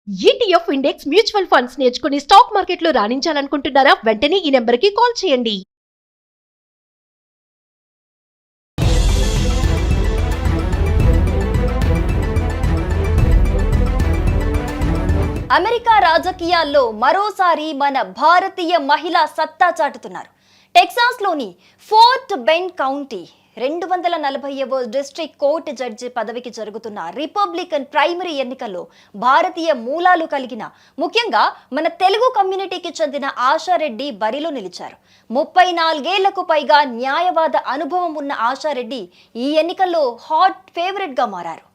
ETF index mutual funds నేర్చుకుని stock మార్కెట్లో రాణించాలనుకుంటున్నారా? వెంటనే ఈ నెంబర్కి కాల్ చేయండి. అమెరికా రాజకీయాల్లో మరోసారి మన భారతీయ మహిళ సత్తా చాటుతున్నారు. టెక్సాస్లోని ఫోర్ట్ బెండ్ కౌంటీ 240వ డిస్ట్రిక్ట్ కోర్టు జడ్జి పదవికి జరుగుతున్న రిపబ్లికన్ ప్రైమరీ ఎన్నికల్లో భారతీయ మూలాలు కలిగిన, ముఖ్యంగా మన తెలుగు కమ్యూనిటీకి చెందిన ఆశారెడ్డి బరిలో నిలిచారు. 34 పైగా న్యాయవాద అనుభవం ఉన్న ఆశారెడ్డి ఈ ఎన్నికల్లో హాట్ ఫేవరెట్ గా మారారు.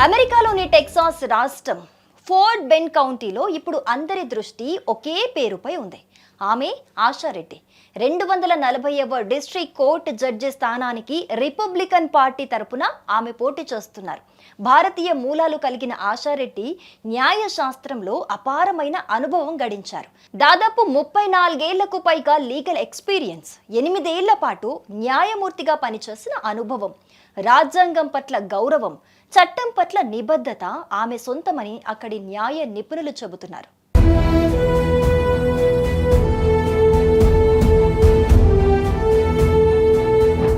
అమెరికాలోని టెక్సాస్ రాష్ట్రం ఫోర్ట్ బెండ్ కౌంటీలో ఇప్పుడు అందరి దృష్టి ఒకే పేరుపై ఉంది. ఆమె ఆశారెడ్డి. 240వ డిస్ట్రిక్ట్ కోర్టు జడ్జి స్థానానికి రిపబ్లికన్ పార్టీ తరపున ఆమె పోటీ చేస్తున్నారు. భారతీయ మూలాలు కలిగిన ఆశారెడ్డి న్యాయశాస్త్రంలో అపారమైన అనుభవం గడించారు. దాదాపు 34 పైగా లీగల్ ఎక్స్పీరియన్స్, 8 ఏళ్ల పాటు న్యాయమూర్తిగా పనిచేసిన అనుభవం, రాజ్యాంగం పట్ల గౌరవం, చట్టం పట్ల నిబద్ధత ఆమె సొంతమని అక్కడి న్యాయ నిపుణులు చెబుతున్నారు.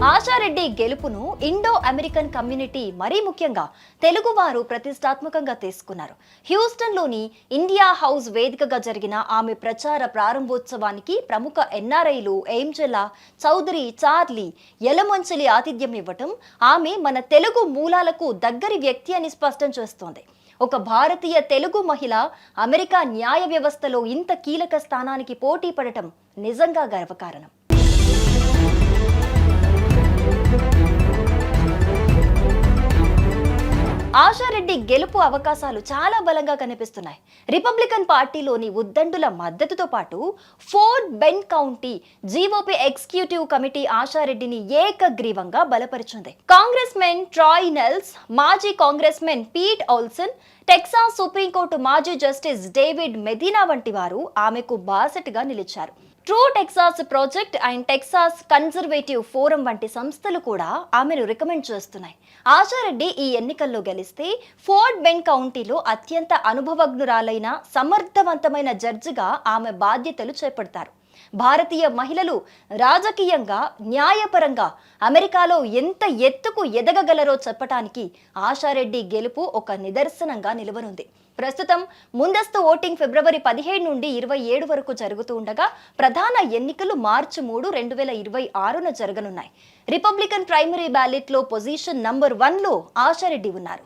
ఆశారెడ్డి గెలుపును ఇండో అమెరికన్ కమ్యూనిటీ, మరీ ముఖ్యంగా తెలుగువారు ప్రతిష్టాత్మకంగా తీసుకున్నారు. హ్యూస్టన్లోని ఇండియా హౌస్ వేదికగా జరిగిన ఆమె ప్రచార ప్రారంభోత్సవానికి ప్రముఖ ఎన్ఆర్ఐలు ఏంజెలా, చౌదరి, చార్లీ, యలమంచిలి ఆతిథ్యం ఇవ్వటం ఆమె మన తెలుగు మూలాలకు దగ్గరి వ్యక్తి అని స్పష్టం చేస్తోంది. ఒక భారతీయ తెలుగు మహిళ అమెరికా న్యాయ వ్యవస్థలో ఇంత కీలక స్థానానికి పోటీ పడటం నిజంగా గర్వకారణం. ఆశారెడ్డి గెలుపు అవకాశాలు చాలా బలంగా కనిపిస్తున్నాయి. రిపబ్లికన్ పార్టీలోని ఉద్దండుల మద్దతుతో పాటు Fort Bend County GOP executive committee ఆశారెడ్డిని ఏకగ్రీవంగా బలపరిచింది. కాంగ్రెస్ మెన్ ట్రాయ్ నెల్స్, మాజీ congressmen Pete Olson, Texas supreme court మాజీ జస్టిస్ డేవిడ్ మెదీనా వంటి వారు ఆమెకు బాసటగా నిలిచారు. True Texas Project and Texas Conservative Forum వంటి సంస్థలు కూడా ఆమెను రికమెండ్ చేస్తున్నాయి. ఆశారెడ్డి ఈ ఎన్నికల్లో గెలిస్తే ఫోర్ట్ బెండ్ కౌంటీలో అత్యంత అనుభవజ్ఞురాలైన సమర్థవంతమైన జడ్జిగా ఆమె బాధ్యతలు చేపడతారు. భారతీయ మహిళలు రాజకీయంగా, న్యాయపరంగా అమెరికాలో ఎంత ఎత్తుకు ఎదగగలరో చెప్పటానికి ఆశారెడ్డి గెలుపు ఒక నిదర్శనంగా నిలవనుంది. ప్రస్తుతం ముందస్తు ఓటింగ్ ఫిబ్రవరి 17 నుండి 27 వరకు జరుగుతూ ఉండగా ప్రధాన ఎన్నికలు మార్చి 3, 2026న జరగనున్నాయి. రిపబ్లికన్ ప్రైమరీ బ్యాలెట్లో పొజిషన్ నంబర్ 1లో ఆశారెడ్డి ఉన్నారు.